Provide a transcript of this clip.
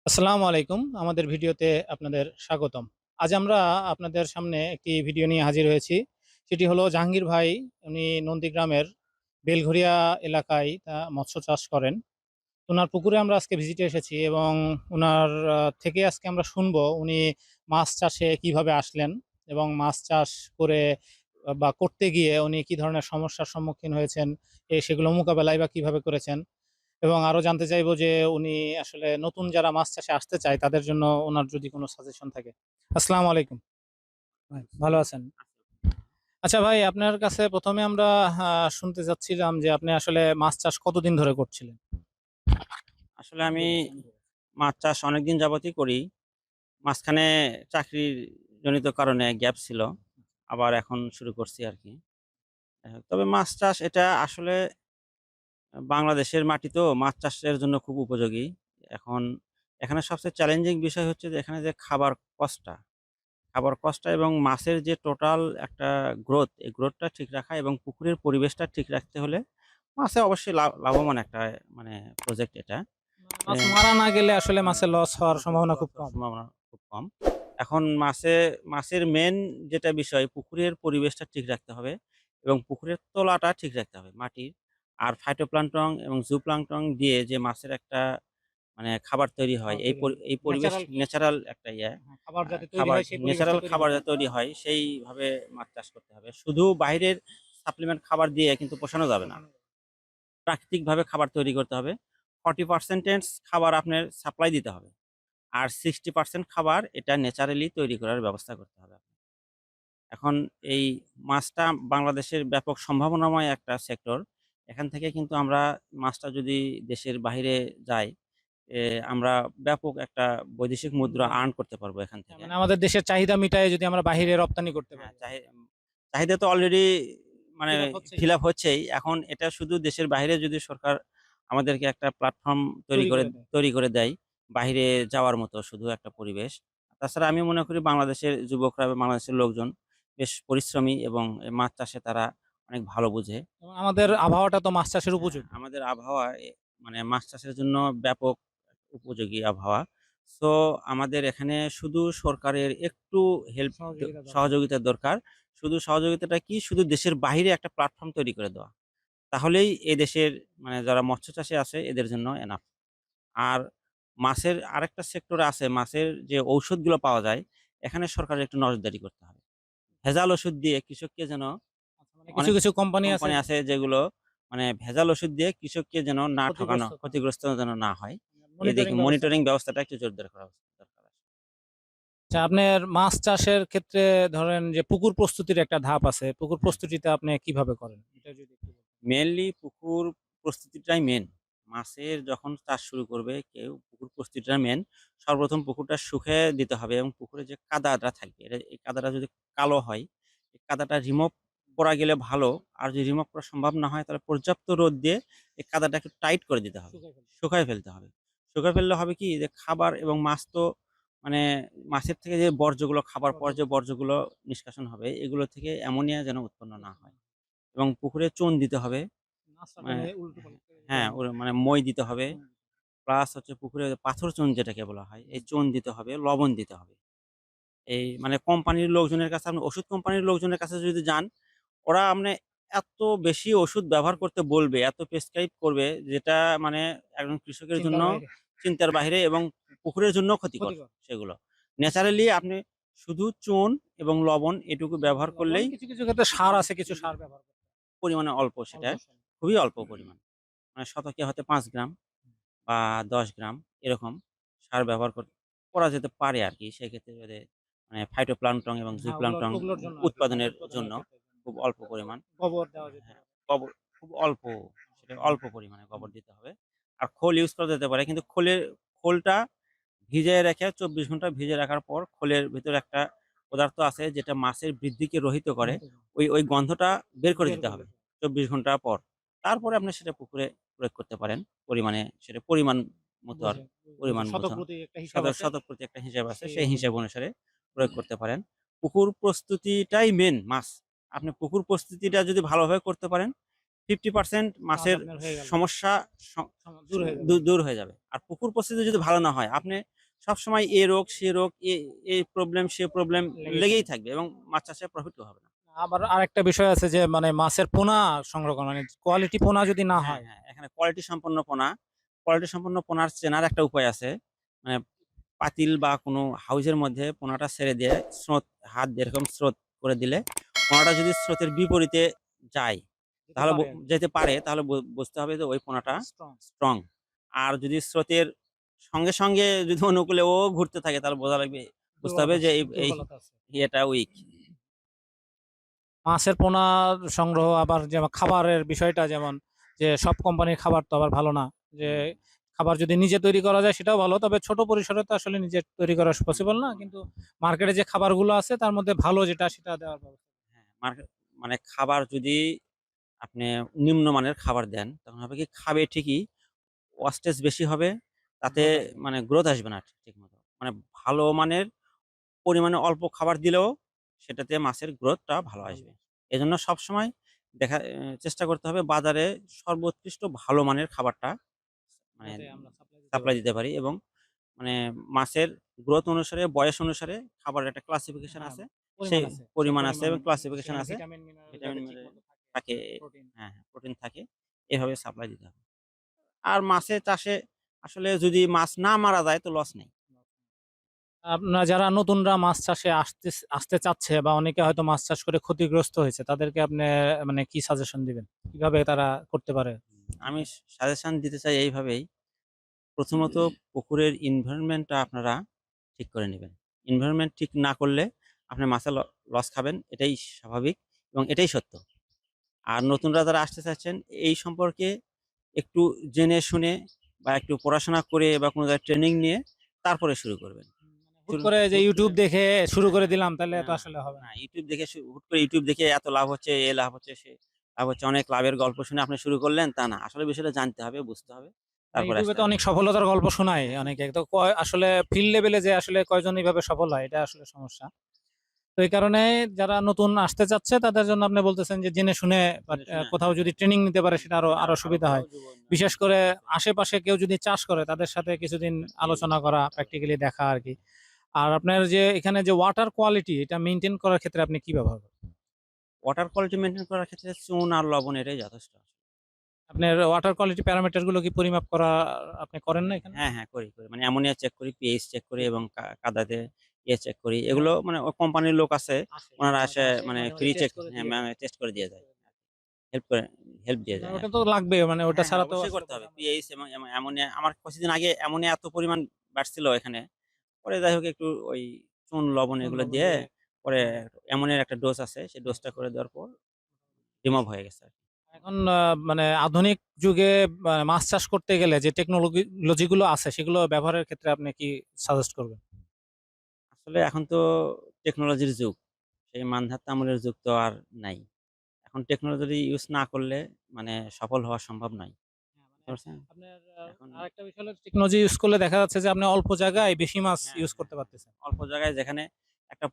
আসসালামু আলাইকুম। আমাদের ভিডিওতে আপনাদের স্বাগতম। আজ আমরা আপনাদের সামনে একটি ভিডিও নিয়ে হাজির হয়েছি। সেটি হলো জাহাঙ্গীর ভাই, উনি নন্দীগ্রামের বেলঘরিয়া এলাকায় মৎস্য চাষ করেন। উনার পুকুরে আমরা আজকে ভিজিটে এসেছি এবং উনার থেকে আজকে আমরা শুনবো উনি মাছ চাষে কিভাবে আসলেন এবং মাছ চাষ করে বা করতে গিয়ে উনি কি ধরনের সমস্যার সম্মুখীন হয়েছেন, সেগুলো মোকাবেলাই বা কিভাবে করেছেন। এবং আরো জানতে চাইবো যে উনি আসলে নতুন যারা মাছ চাষে আসতে চায় তাদের জন্য ওনার যদি কোনো সাজেশন থাকে। আসসালামু আলাইকুম ভাই, ভালো আছেন? আচ্ছা ভাই, আপনার কাছে প্রথমে আমরা শুনতে চাচ্ছিলাম যে আপনি আসলে মাছ চাষ কতদিন ধরে করছিলেন? আসলে আমি মাছ চাষ অনেকদিন যাবতই করি। মাঝখানে চাকরির জনিত কারণে গ্যাপ ছিল। আবার এখন শুরু করছি আরকি। তবে মাছ চাষ এটা আসলে বাংলাদেশের মাটি তো মাছ চাষের জন্য খুব উপযোগী। এখন এখানে সবচেয়ে চ্যালেঞ্জিং বিষয় হচ্ছে যে এখানে যে খাবার কস্টটা এবং মাছের যে টোটাল একটা গ্রোথ, এই গ্রোথটা ঠিক রাখা এবং পুকুরের পরিবেশটা ঠিক রাখতে হলে মাছে অবশ্যই লাভবান একটা মানে প্রজেক্ট এটা। এ মাছ মারা না গেলে আসলে মাছের লস হওয়ার সম্ভাবনা খুব কম। সম্ভাবনা খুব কম। এখন মাছের মেইন যেটা বিষয় পুকুরের পরিবেশটা ঠিক রাখতে হবে এবং পুকুরের তলাটা ঠিক রাখতে হবে মাটির। আর ফাইটোপ্লাঙ্কটন এবং জুপ্লাঙ্কটন দিয়ে যে মাছের একটা মানে খাবার তৈরি হয়, খাবার তৈরি হয়। এই পরিবেশ ন্যাচারাল ন্যাচারাল একটা হ্যাঁ, খাবার যাতে তৈরি খাবার হয় সেই পরিবেশটা ন্যাচারাল তৈরি খাবার করতে যাতে হবে। তৈরি হয় সেইভাবে মাছ চাষ করতে হবে। শুধু বাহিরের সাপ্লিমেন্ট খাবার দিয়ে কিন্তু পোষানো যাবে না। প্রাকৃতিকভাবে খাবার তৈরি করতে হবে। 40% খাবার আপনার সাপ্লাই দিতে হবে। আর 60% খাবার এটা ন্যাচারালি তৈরি করার ব্যবস্থা করতে হবে। এখন এই মাছটা বাংলাদেশের ব্যাপক সম্ভাবনাময় একটা সেক্টর। এখান থেকে কিন্তু আমরা মাছটা যদি দেশের বাহিরে যায়, এ আমরা ব্যাপক একটা বৈদেশিক মুদ্রা আর্ন করতে পারবো এখান হ্যাঁ, থেকে। মানে আমাদের দেশের চাহিদা মিটায় যদি আমরা হ্যাঁ, বাহিরে রপ্তানি করতে হ্যাঁ, পারি। চাহিদা তো অলরেডি মানে ফিল আপ হচ্ছেই। ফিল আপ হচ্ছেই। এখন এটা শুধু দেশের বাহিরে যদি সরকার আমাদেরকে একটা প্ল্যাটফর্ম তৈরি করে দেয়। তৈরি করে দেয়, বাহিরে যাওয়ার মতো শুধু একটা পরিবেশ। তাছাড়া আমি মনে করি বাংলাদেশের যুবকরা বা বাংলাদেশের লোকজন বেশ পরিশ্রমী এবং মাছ চাষে তারা অনেক ভালো বুঝে। এবং আমাদের আবহাওয়াটা তো মাছ চাষের হ্যাঁ, উপযোগী। আমাদের আবহাওয়া মানে মাছ চাষের জন্য ব্যাপক উপযোগী আবহাওয়া। সো আমাদের এখানে শুধু সরকারের একটু হেল্প সহযোগিতা দরকার। সহযোগিতা দরকার। শুধু সহযোগিতাটা কি? শুধু দেশের বাহিরে একটা প্ল্যাটফর্ম তৈরি করে দেওয়া। তাহলেই এদেশের মানে যারা মৎস্য চাষে আছে এদের জন্য এনাফ। আর মাছের আরেকটা সেক্টর আছে, মাছের যে ঔষধগুলো পাওয়া যায়, এখানে সরকারের একটু নজরদারি করতে হবে। ভেজাল ওষুধ দিয়ে কৃষককে যেন আচ্ছা, মানে কিছু, অনেক কিছু কোম্পানি আছে কোম্পানি আছে যেগুলো মানে ভেজাল ওষুধ দিয়ে কৃষককে যেন না ঠকানো, ক্ষতিগ্রস্ত করে। ক্ষতিগ্রস্ত যেন না হয়। মনিটরিং এদিকে ব্যবস্থা মনিটরিং করে। ব্যবস্থাটা একটু জোরদার করা দরকার আছে। আচ্ছা, আপনার মাছ চাষের ক্ষেত্রে ধরেন যে পুকুর প্রস্তুতির একটা ধাপ আছে। পুকুর হ্যাঁ, প্রস্তুতিটা আপনি কিভাবে করেন? এটা যদি একটু বলতেন। মেইনলি পুকুর প্রস্তুতিটাই মেইন। মাছের যখন চাষ শুরু করবে কেউ পুকুর প্রস্তুতিটা মেইন। সর্বপ্রথম পুকুরটা শুকিয়ে দিতে হবে এবং পুকুরে যে কাদাটা থাকবে এই কাদাটা যদি কালো হয়, এই কাদাটা রিমুভ করা গেলে ভালো। আর যদি রিমুভ করা সম্ভব না হয় তাহলে পর্যাপ্ত রোদ দিয়ে এই কাদাটা একটু টাইট করে দিতে হবে। শুকায় ফেলতে। শুকায় ফেলতে হবে। শুকায় ফেললে হবে কি যে খাবার এবং মাছ তো মানে মাছের থেকে যে বর্জ্যগুলো খাবার পর যে বর্জ্যগুলো। বর্জ্যগুলো নিষ্কাশন হবে এগুলো থেকে অ্যামোনিয়া যেন উৎপন্ন না হয় এবং পুকুরে চুন দিতে হবে। মাছটা মানে যেন উল্টো পাল্টা হ্যাঁ, ওর মানে মই দিতে হবে। প্লাস হচ্ছে পুকুরে পাথর চুন যেটাকে বলা হয়, এই চুন দিতে হবে, লবণ দিতে হবে। এই মানে কোম্পানির লোকজনের কাছে আপনি ওষুধ কোম্পানির লোকজনের কাছে যদি যান, ওরা আপনি এত বেশি ওষুধ ব্যবহার করতে বলবে, এত প্রেসক্রাইব করবে যেটা মানে একজন কৃষকের জন্য চিন্তার বাইরে। চিন্তার বাহিরে এবং পুকুরের জন্যও ক্ষতিকর ক্ষতিকর। সেগুলো। ন্যাচারালি আপনি শুধু চুন এবং লবণ এটুকু ব্যবহার লবণ, করলেই কিছু, কিছু ক্ষেত্রে সার আছে, কিছু সার ব্যবহার করতে হয়। পরিমাণে অল্প সেটা, অল্প সার। খুবই অল্প পরিমাণ। মানে শতকে হয়তো ৫ গ্রাম বা ১০ গ্রাম এরকম সার ব্যবহার করা যেতে পারে আরকি। সেক্ষেত্রে যদি মানে ফাইটোপ্লাঙ্কটন এবং হ্যাঁ, ওগুলোর জুপ্লাঙ্কটন ওগুলোর জন্য আরকি, মাছ উৎপাদনের উৎপাদনের জন্য ক্ষেত্রে। খুব অল্প পরিমাণ গোবর দেওয়া যেতে হ্যাঁ, পারে। খুব অল্প সেটা অল্প পরিমাণে গোবর দিতে হবে। আর খোল ইউজ করা যেতে পারে। কিন্তু খোলটা ভিজায় রেখে ২৪ ঘন্টা ভিজিয়ে রাখার পর খোলের ভেতরে একটা পদার্থ আছে যেটা মাছের বৃদ্ধিকে রহিত করে। ওই গন্ধটা বের করে বের দিতে করে হবে দিতে হবে। ২৪ ঘন্টা পর। তারপরে আপনি সেটা পুকুরে প্রয়োগ করতে পারেন। সেটা পরিমাণ মতো আর বুঝে, বুঝে পরিমাণ শতক বোঝা প্রতি একটা হিসাব আছে। শতক প্রতি একটা হিসাব আছে। সেই সেই হিসাব অনুযায়ী। অনুসারে প্রয়োগ করতে পারেন। পুকুর প্রস্তুতিটাই মেইন মাছ। আপনি পুকুর প্রস্তুতিটা যদি ভালোভাবে করতে পারেন 50% তাহলে মাছের আপনার হয়ে গেল। সমস্যা স স দূর হয়ে যাবে। দূর হয়ে যাবে। আর পুকুর প্রস্তুতি যদি ভালো না হয়, আপনি সবসময় এ রোগ সে রোগ এই প্রবলেম সে প্রবলেম লেগেই লেগেই থাকবে এবং মাছ চাষে প্রফিটও হবে না। আবার আরেকটা বিষয় আছে যে মানে মাছের পোনা সংরক্ষণ মানে কোয়ালিটি পোনা যদি না হ্যাঁ, হয়। হ্যাঁ, এখানে কোয়ালিটি সম্পন্ন পোনার চেনার একটা উপায় আছে। মানে পাতিল বা কোনো হাউজের মধ্যে পোনাটা ছেড়ে দিয়ে স্রোত হাত দিয়ে এরকম স্রোত করে দিলে পোনাটা যদি স্রোতের বিপরীতে যায় যেতে তাহলে পারে আর কি। যেতে পারে তাহলে বুঝতে হবে যে ওই পোনাটা স্ট্রং। স্ট্রং। আর যদি স্রোতের সঙ্গে, সঙ্গে যদি অনুকূলে ও ঘুরতে থাকে তাহলে বোঝা লাগবে বুঝতে হবে দুর্বলতা যে এই দুর্বলতা আছে। ইয়েটা উইক। মাছের পোনা সংগ্রহ আবার যেমন খাবারের বিষয়টা যেমন যে সব কোম্পানির খাবার তো আবার ভালো না। যে খাবার যদি নিজে তৈরি করা যায় সেটাও ভালো। তবে ছোট পরিসরে তো আসলে নিজে তৈরি করা পসিবল না। কিন্তু মার্কেটে যে খাবারগুলো আছে তার মধ্যে ভালো যেটা সেটা দেওয়ার ব্যবস্থা। হ্যাঁ, মানে খাবার যদি আপনি নিম্নমানের খাবার দেন তখন হবে কি খাবে ঠিকই ওয়াস্টেজ বেশি হবে। তাতে গ্রোথ আসবে না। মানে গ্রোথ আসবে না ঠিকমতো। মানে ভালো মানের পরিমাণে অল্প খাবার দিলেও সেটাতে মাছের গ্রোথটা ভালো ভালো। আসবে। এজন্য সবসময় চেষ্টা করতে হবে বাজারে সর্বোৎকৃষ্ট ভালো মানের খাবারটা মানে যাতে আমরা সাপ্লাই দিতে সাপ্লাই পারি। দিতে পারি এবং মানে মাছের গ্রোথ অনুসারে, বয়স অনুসারে খাবারের একটা ক্লাসিফিকেশন হ্যাঁ, আছে। পরিমাণ সেই আছে। সেই পরিমাণ আছে পরিমাণ এবং ক্লাসিফিকেশন সেখানে আছে। ভিটামিন, মিনারেল যাতে ভিটামিন ঠিকমতো থাকে, থাকে, প্রোটিন। হ্যাঁ, হ্যাঁ, প্রোটিন থাকে। এভাবে সাপ্লাই দিতে হবে। আর মাছের চাষে আসলে যদি মাছ না মারা যায় তো লস নেই। আপনারা যারা নতুনরা মাছ চাষে আসতে চাচ্ছে বা অনেকে হয়তো মাছ চাষ করে ক্ষতিগ্রস্ত হয়েছে তাদেরকে আপনি মানে কি সাজেশন দিবেন? কিভাবে তারা করতে পারে? আমি সাজেশন দিতে চাই এইভাবেই, প্রথমত পুকুরের এনভায়রনমেন্টটা আপনারা ঠিক করে নিবেন। এনভায়রনমেন্ট ঠিক না করলে আপনি মাছে লস খাবেন। এটাই স্বাভাবিক এবং এটাই সত্য। আর নতুনরা যারা আসতে চাচ্ছেন এই সম্পর্কে একটু জেনে শুনে বা একটু পড়াশোনা করে বা কোনো জায়গায় ট্রেনিং নিয়ে তারপরে শুরু করবেন। হুট করে যে হুট করে YouTube দেখে শুরু হ্যাঁ, করে হ্যাঁ। দিলাম তাহলে তো না, আসলে হবে না না। YouTube দেখে হুট করে YouTube দেখে এত লাভ হচ্ছে, এ লাভ হচ্ছে, সে লাভ হচ্ছে, অনেক লাভের গল্প শুনে আপনি শুরু করলেন তা না। আসলে বিষয়টা জানতে হবে, বুঝতে হবে, না তারপরে YouTube এ আসতে তো হবে। অনেক সফলতার গল্প শোনায় অনেকে। তো আসলে ফিল্ড লেভেলে যে আসলে কয়জন এভাবে সফল হয় এটা আসলে সমস্যা। তো এই কারণে যারা নতুন আসতে চাচ্ছে তাদের জন্য আপনি বলতেছেন যে জেনে শুনে জেনে শুনে কোথাও হ্যাঁ, যদি হ্যাঁ। ট্রেনিং নিতে পারে সেটা আরো সেটা আরো আরো সুবিধা ভালো হয়। যুব উন্নয়ন বিশেষ করে ঠিক আছে। আশেপাশে কেউ যদি চাষ করে তাদের সাথে কিছুদিন প্র্যাকটিস আলোচনা করা, প্র্যাকটিক্যালি দেখা আরকি। আর আপনার যে এখানে যে ওয়াটার কোয়ালিটি এটা মেইনটেইন করার ক্ষেত্রে আপনি কি ব্যবহার করেন? ওয়াটার কোয়ালিটি মেইনটেইন করার ক্ষেত্রে চুন আর লবণ এটাই যথেষ্ট। আপনার ওয়াটার কোয়ালিটি প্যারামিটার গুলো কি পরিমাপ করা আপনি করেন না এখানে? হ্যাঁ, হ্যাঁ, করি। মানে অ্যামোনিয়া চেক করি, পিএইচ চেক করি এবং কাদাতে চেক করি। মানে এগুলো মানে কোম্পানির লোক আছে, আসে ওনারা মাঝে এসে আসে মানে মাঝে, মাঝে ফ্রি চেক টেস্ট করে হ্যাঁ, দিয়ে মানে যায়। টেস্ট করে দিয়ে টেস্ট যায়। করে দিয়ে। হেল্প করে হেল্প দিয়ে না যায় ওটা তো আরকি। লাগবে মানে ওটা হ্যাঁ, হ্যাঁ, ছাড়া তো অবশ্যই আসলে করতে হবে। বোঝা পিএইচ এবং অ্যামোনিয়া আমার কিছুদিন আগে অ্যামোনিয়া এত পরিমাণ বাড়ছিল এখানে। পরে যাই হোক একটু ওই চুন, লবণ চুন এগুলো লবণ দিয়ে দিয়ে পরে মানে অ্যামোনিয়ার একটা ডোজ আছে, সেই হ্যাঁ, ডোজটা করে দেওয়ার পর রিমুভ হয়ে গেছে আরকি। এখন মানে আধুনিক যুগে মাছ চাষ করতে গেলে যে টেকনোলজি গুলো আছে সেগুলো ব্যবহারের ক্ষেত্রে আপনি কি সাজেস্ট করবেন? আসলে এখন তো টেকনোলজির যুগ। সেই মানধাত্তা আমলের যুগ তো আর নাই। এখন টেকনোলজি ইউজ না করলে মানে সফল হওয়া সম্ভব নয়। হ্যাঁ, বুঝতে পারছেন? আপনার এখন আরেকটা বিষয় হলো টেকনোলজি ইউজ করলে দেখা যাচ্ছে যে আপনি অল্প জায়গায় বেশি মাছ হ্যাঁ, ইউজ হ্যাঁ, করতে হ্যাঁ। পারতেছেন। অল্প জায়গায় যেখানে একটা